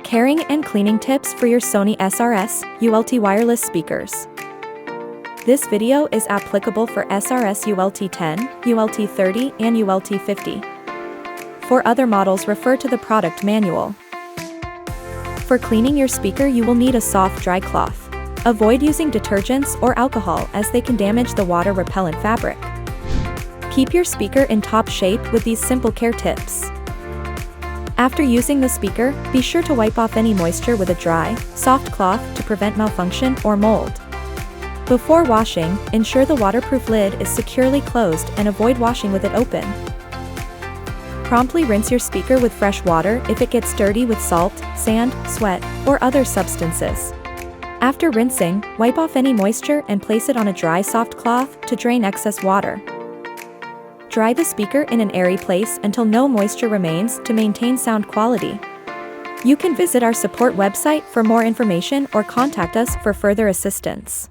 Carrying and cleaning tips for your Sony SRS-ULT wireless speakers. This video is applicable for SRS-ULT 10, ULT 30, and ULT 50. For other models, refer to the product manual. For cleaning your speaker, you will need a soft, dry cloth. Avoid using detergents or alcohol as they can damage the water-repellent fabric. Keep your speaker in top shape with these simple care tips. After using the speaker, be sure to wipe off any moisture with a dry, soft cloth to prevent malfunction or mold. Before washing, ensure the waterproof lid is securely closed and avoid washing with it open. Promptly rinse your speaker with fresh water if it gets dirty with salt, sand, sweat, or other substances. After rinsing, wipe off any moisture and place it on a dry, soft cloth to drain excess water. Dry the speaker in an airy place until no moisture remains to maintain sound quality. You can visit our support website for more information or contact us for further assistance.